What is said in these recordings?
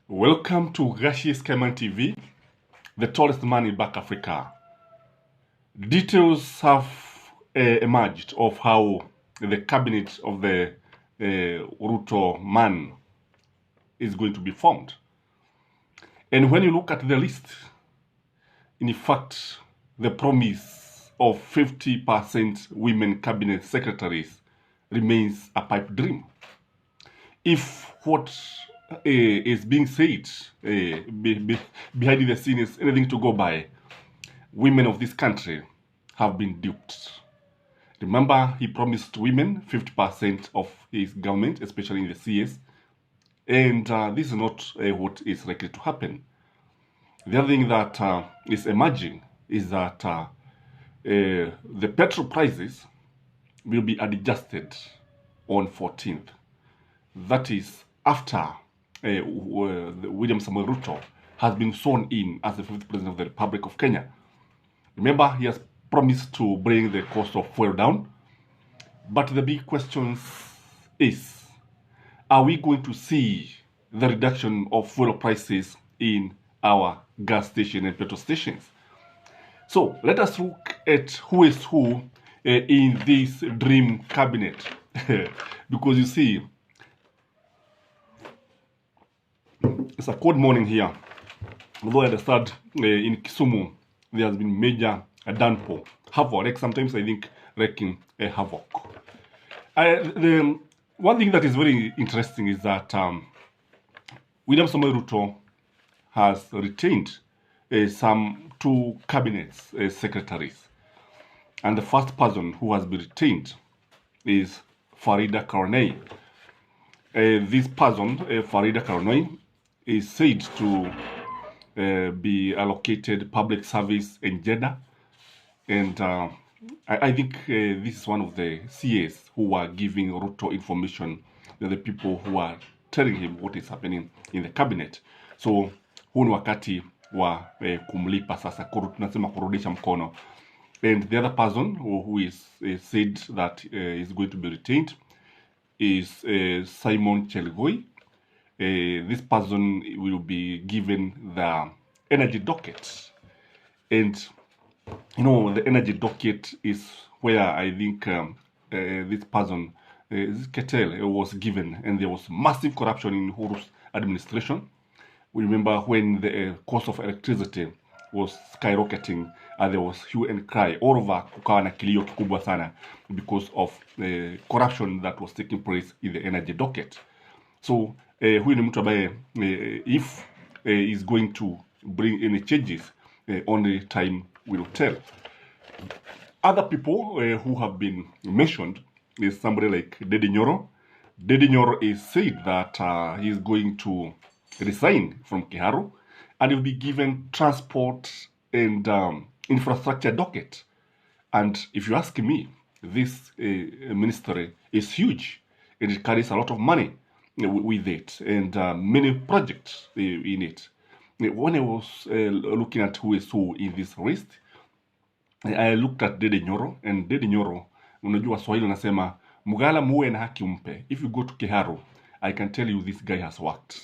Welcome to Gashi's Cayman TV, the tallest man in Back Africa. Details have emerged of how the cabinet of the Ruto man is going to be formed. And when you look at the list, in fact, the promise of 50% women cabinet secretaries remains a pipe dream. If what is being said behind the scenes anything to go by, women of this country have been duped. Remember, he promised women 50% of his government, especially in the CS, and this is not what is likely to happen. The other thing that is emerging is that the petrol prices will be adjusted on 14th. That is after William Samoei Ruto has been sworn in as the 5th President of the Republic of Kenya. Remember, he has promised to bring the cost of fuel down. But the big question is, are we going to see the reduction of fuel prices in our gas station and petrol stations? So let us look at who is who in this dream cabinet. Because you see, it's a cold morning here. Although I understand in Kisumu there has been major downpour, havoc. Sometimes I think wreaking havoc. The one thing that is very interesting is that William Samoei Ruto has retained some 2 cabinet secretaries, and the first person who has been retained is Farida Karonei. This person, Farida Karonei, is said to be allocated public service in Jeddah, and I think this is one of the CAs who are giving Ruto information, the people who are telling him what is happening in the cabinet. So huu ni wakati wa kumlipa sasa, tunasema kurudisha mkono. And the other person who is said that is going to be retained is Simon Chelgoi. This person will be given the energy docket. And, you know, the energy docket is where I think this person, Ketel, was given, and there was massive corruption in Uhuru's administration. We remember when the cost of electricity was skyrocketing, and there was hue and cry all over, kukawa na kilio kikubwa sana because of corruption that was taking place in the energy docket. So huyu ni mtu ambaye if is going to bring any changes, only time will tell. Other people who have been mentioned is somebody like Dedi Nyoro. Dedi Nyoro is said that he is going to resign from Kiharu, and will be given transport and infrastructure docket. And if you ask me, this ministry is huge. It carries a lot of money with it, and many projects in it. When I was looking at who is who in this list, I looked at Dedi Nyoro, and Dedi Nyoro, unajua Swahili nasema mugala muwe na haki umpe. If you go to Kiharu, I can tell you this guy has worked.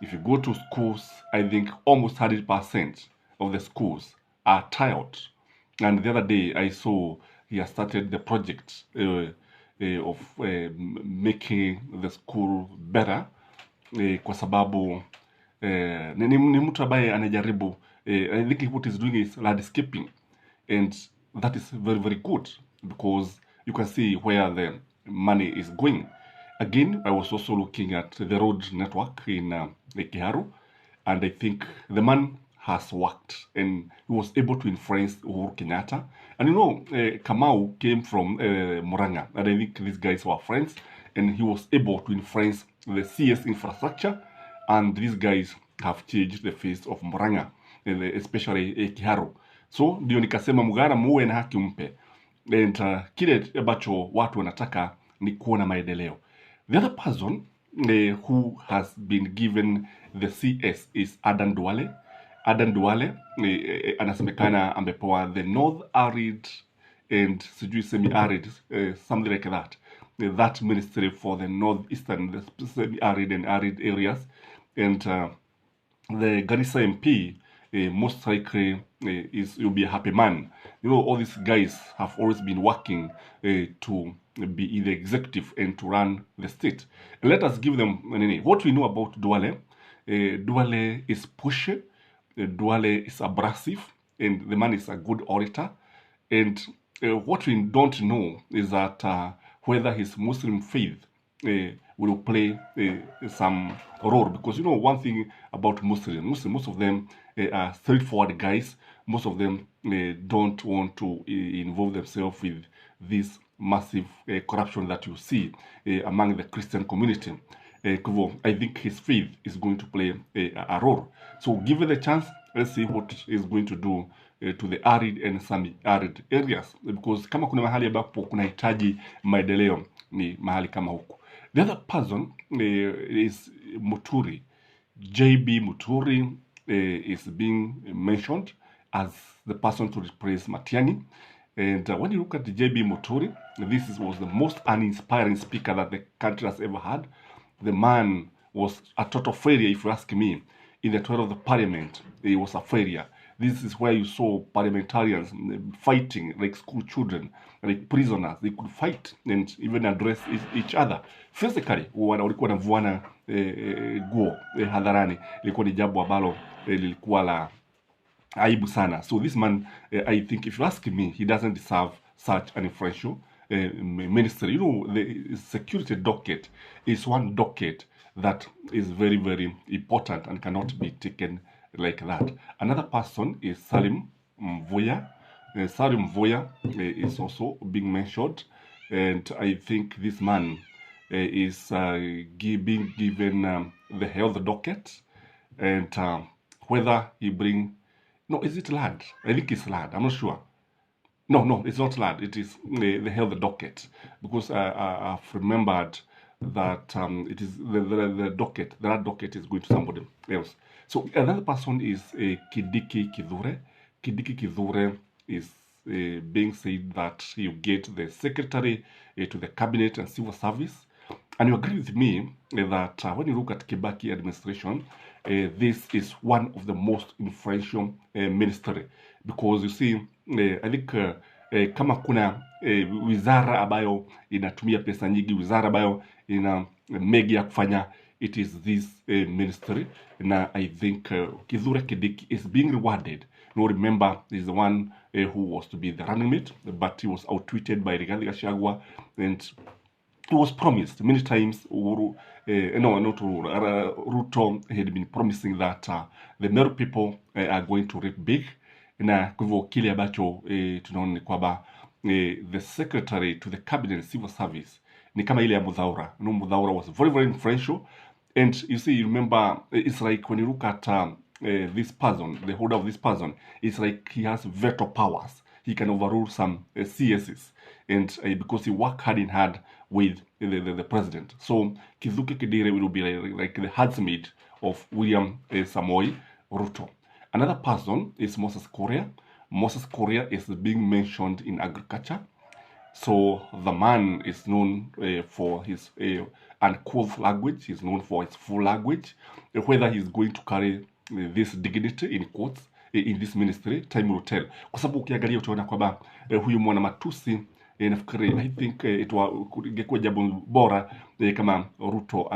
If you go to schools, I think almost 100% of the schools are tiled. And the other day I saw he has started the project of making the school better, kwa sababu ni mtu ambaye anajaribu. I think what he's doing is landscaping, and that is very, very good, because you can see where the money is going. Again, I was also looking at the road network in Kiharu, and I think the man has worked, and he was able to influence Uhuru Kenyatta. And you know, Kamau came from Muranga, and I think these guys were friends, and he was able to influence the CS infrastructure, and these guys have changed the face of Muranga, especially Kiharu. So ndio nikasema mugara muwe na haki umpe, and kile ambacho watu wanataka ni kuona maendeleo. The other person who has been given the CS is Aden Duale. Aden Duale anasemekana amepewa the North Arid and sijui semi-arid, something like that. That ministry for the northeastern, the semi-arid and arid areas. and the Garissa MP most likely you'll be a happy man. You know, all these guys have always been working to be in the executive and to run the state. And let us give them what we know about Duale. Duale is pushy, Duale is abrasive, and the man is a good orator. And what we don't know is that whether his Muslim faith will play some role, because you know one thing about Muslims, most of them are straightforward guys. Most of them don't want to involve themselves with this massive corruption that you see among the Christian community. I think his faith is going to play a role. So given the chance, let's see what is going to do to the arid and semi-arid areas, because kama kuna mahali ambapo kunahitaji maendeleo ni mahali kama huku. The other person is Muturi. JB Muturi is being mentioned as the person to replace Matiang'i. And when you look at the JB Muturi, was the most uninspiring speaker that the country has ever had. The man was a total failure, if you ask me. In the toilet of the parliament, he was a failure. This is where you saw parliamentarians fighting like school children, like prisoners. They could fight and even address each other physically. Walikuwa wanavuana guo hadharani. Ilikuwa ni jambo ambalo lilikuwa la aibu sana. So this man, I think, if you ask me, he doesn't deserve such an influential ministry. You know, the security docket is one docket that is very, very important and cannot be taken like that. Another person is Salim Mvurya. Salim Mvurya is also being mentioned, and I think this man is being given the health docket, and whether he is it lad? I think it's lad. I'm not sure. No, it's not lad. It is the health docket, because I've remembered that it is the docket. That docket is going to somebody else. So another person is Kidiki Kithure. Kidiki Kithure is being said that you get the secretary to the cabinet and civil service. And you agree with me that when you look at Kibaki administration, this is one of the most influential ministry, because you see, I think kama kuna wizara ambayo inatumia pesa nyingi, wizara ambayo ina mengi ya kufanya, it is this ministry. Na I think Kithure Kindiki is being rewarded. You remember, he's the one who was to be the running mate, but he was out-tweeted by Rigathi Gachagua, and it was promised many times. Ruto had been promising that the Meru people are going to reap big. Na kwa hivyo kile ambacho tunaona ni kwamba the secretary to the cabinet civil service ni kama ile ya Muthaura. You know, Muthaura was very, very influential. And you see, you remember, it's like when you look at this person, the holder of this person, it's like he has veto powers. He can overrule some CSs, and because he worked hand in hand with the president. So Kithure Kindiki will be like the handsmaid of William Samoei Ruto. Another person is Moses Kuria. Moses Kuria is being mentioned in agriculture. So the man is known for his uncouth language. He's known for his full language. Whether he's going to carry this dignity in quotes in this ministry, time will tell. Kwa sababu ukiangalia utaona kwamba huyu mwana matusi nafikiri, I think ingekuwa jambo bora kama Ruto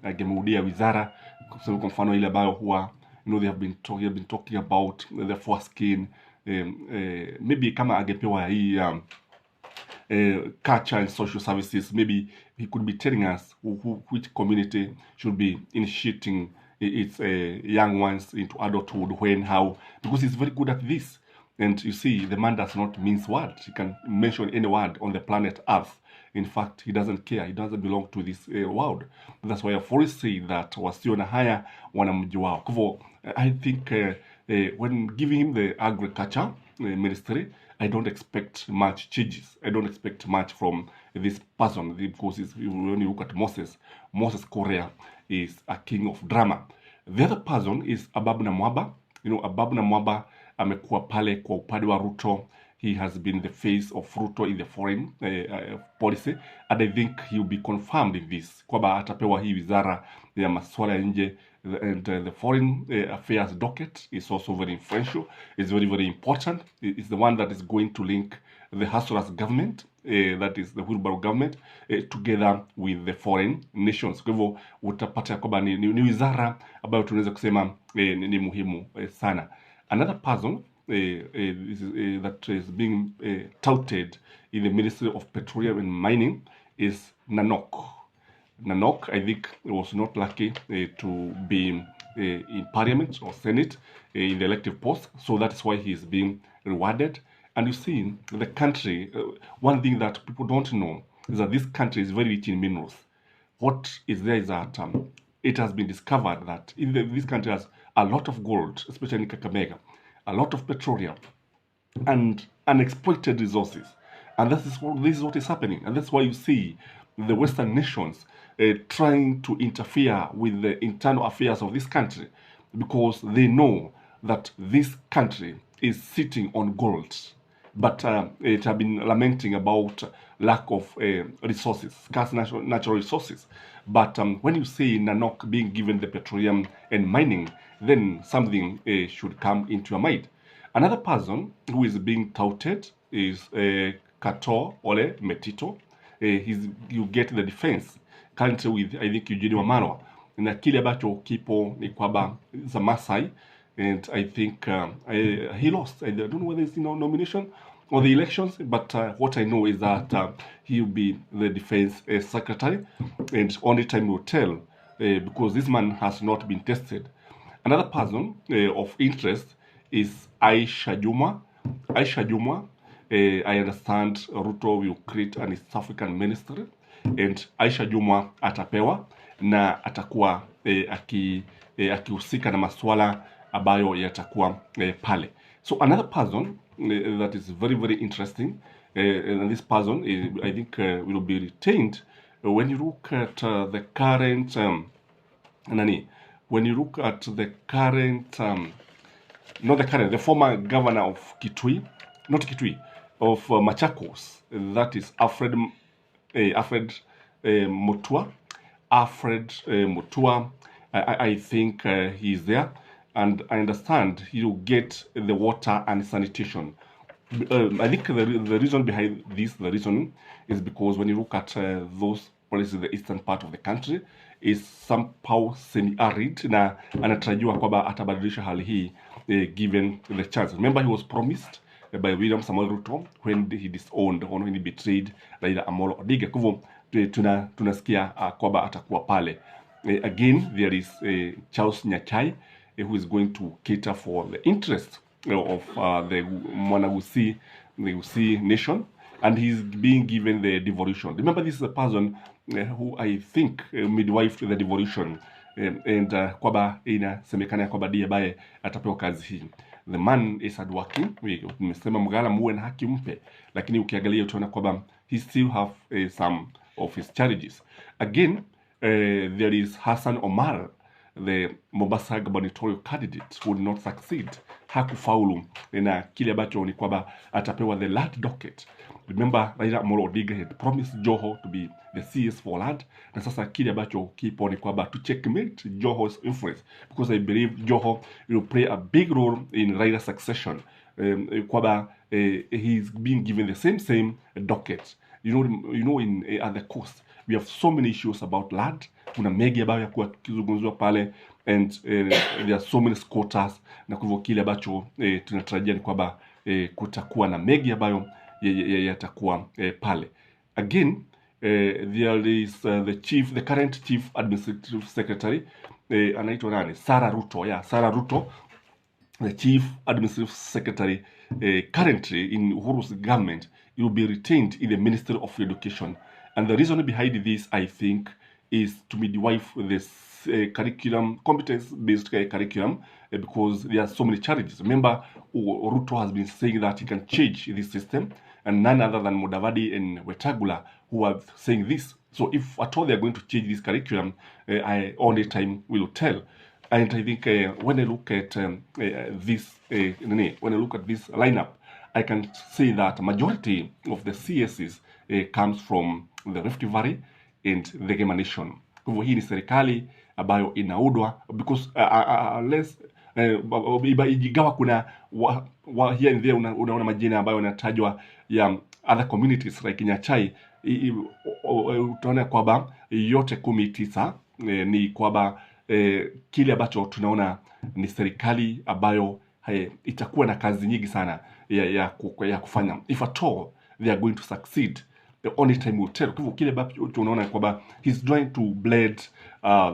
agemudia wizara, kwa mfano ile ambayo huwa they have been talking about the foreskin, maybe kama agepewa hii culture and social services, maybe he could be telling us which community should be initiating its young ones into adulthood, when, how, because he's very good at this. And you see, the man does not mince words. He can mention any word on the planet Earth. In fact, he doesn't care. He doesn't belong to this world. That's why I've always said that wasio na haya wanamji wao. Kwa hivyo, I think when giving him the agriculture ministry, I don't expect much changes. I don't expect much from this person, because when you look at Moses Kuria is a king of drama. The other person is Ababu Namwamba. You know, Ababu Namwamba amekuwa pale kwa upande wa Ruto. he has been the face of Ruto in the foreign policy, and I think he'll be confirmed in this kwamba atapewa hii wizara ya masuala ya nje, and the foreign affairs docket is also very influential. It's very, very important. It's the one that is going to link the Hustler's government, that is the Wilbaro government, together with the foreign nations. Kwa hivyo utapata kwamba ni wizara ambayo tunaweza kusema ni muhimu sana. Another person that is being touted in the Ministry of Petroleum and Mining is Nanok. Nanok, I think, was not lucky to be in Parliament or Senate in the elective post, so that's why he is being rewarded. And you see, the country, one thing that people don't know is that this country is very rich in minerals. What is there is that it has been discovered that this country has a lot of gold, especially in Kakamega, a lot of petroleum, and unexploited resources. And this is what is happening. And that's why you see the Western nations trying to interfere with the internal affairs of this country, because they know that this country is sitting on gold. But it has been lamenting about lack of resources, scarce natural resources. But when you see Nanok being given the petroleum and mining, then something should come into your mind. Another person who is being touted is Kato Ole Metito. You get the defense currently with, I think, Eugene Wamalwa. Na kile ambacho kipo ni kwamba is a Masai, and I think he lost. I don't know whether it's nomination or the elections, but what I know is that he'll be the defense secretary, and only time will tell, because this man has not been tested. Another person of interest is Aisha Juma. Aisha Juma, I understand Ruto will create an East African ministry, and Aisha Juma atapewa na atakuwa akihusika na masuala ambayo yatakuwa pale. So another person that is very, very interesting, and this person I think will be retained when you look at the current when you look at the current the former governor of Kitui, not Kitui, of Machakos, that is Alfred Mutua. Alfred Mutua, I think he is there, and I understand he will get the water and sanitation. I think the reason behind this, the reason is because when you look at those policies in the eastern part of the country, is somehow semi-arid, na anatarajiwa kwamba atabadilisha hali hii given the chance. Remember, he was promised by William Samoei Ruto when he disowned or when he betrayed Raila Amolo Odinga. Kwa hivyo tunasikia kwamba atakuwa pale. Again, there is Charles Nyachai, who is going to cater for the interest of the Mwanagusi, the Gusii nation, and he's being given the devolution. Remember, this is a person who I think midwife to the devolution, and kwamba inasemekana kwamba ndiye ambaye atapewa kazi hii. The man is hardworking. Nimesema mgala muwe na haki mpe, lakini ukiangalia utaona kwamba he still have some of his challenges. Again, there is Hassan Omar, the Mombasa gubernatorial candidate, who would not succeed. Hakufaulu, na kile ambacho ni kwamba atapewa the land docket. Remember, Raila Amolo Odinga had promised Joho to be the CS for land, na sasa kile ambacho kipo ni kwamba to checkmate Joho's influence, because I believe Joho will play a big role in Raila's succession. Kwamba he's being given the same docket. You know, in at the coast we have so many issues about land. Kuna mengi ambayo yakuwa kizungumzwa pale, and there are so many squatters, na kwa hivyo kile ambacho tunatarajia ni kwamba kutakuwa na mengi ambayo yatakuwa pale. Again, there is the current chief administrative secretary, anaitwa nani? Sarah Ruto. Yeah, Sarah Ruto, the chief administrative secretary currently in Uhuru's government, will be retained in the Ministry of Education. And the reason behind this, I think, is to midwife this curriculum, competence-based curriculum, because there are so many challenges. Remember, Ruto has been saying that he can change this system, and none other than Mudavadi and Wetangula who are saying this. So if at all they are going to change this curriculum, only time will tell. And I think when I look at this lineup, I can say that majority of the CSs comes from the Rift Valley and the Gema Nation. Kwa hivyo hii ni serikali ambayo inaudwa because ijigawa kuna here and there unaona majina ambayo yanatajwa ya other communities like Nyachai. Utaona kwamba yote 19 ni kwamba kile ambacho tunaona ni serikali ambayo itakuwa na kazi nyingi sana ya kufanya. If at all they are going to succeed, the only time will tell. Kwa kile ambacho tunaona kwamba he's trying to blend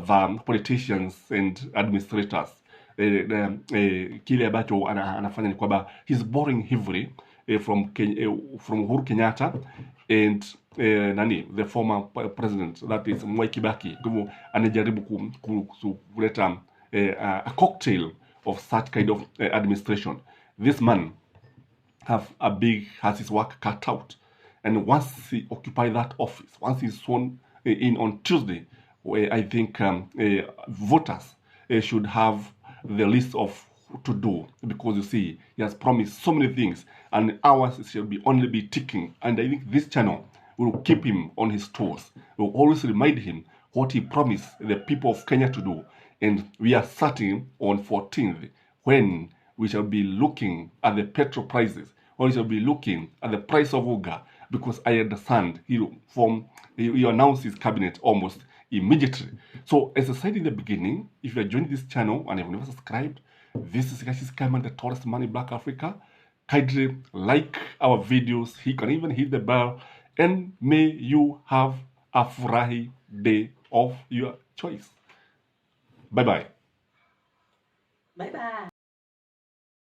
the politicians and administrators. Kile ambacho anafanya ni kwamba he's borrowing heavily from Uhuru Kenyatta and the former president, that is Mwai Kibaki. Kwa hivyo anajaribu kuleta a cocktail of such kind of administration. This man has his work cut out, and once he occupies that office, once he's sworn in on Tuesday, I think voters should have the list of to do, because you see he has promised so many things and hours shall only be ticking, and I think this channel will keep him on his toes. Will always remind him what he promised the people of Kenya to do. And we are starting on 14th, when we shall be looking at the petrol prices, or we shall be looking at the price of Uga, because I understand he announced his cabinet almost immediately. So as I said in the beginning, if you are joining this channel and have never subscribed, this is Kashi's Kaiman, the tallest man in Black Africa. Kindly like our videos. He can even hit the bell, and may you have a furahi day of your choice. Bye bye. Bye bye.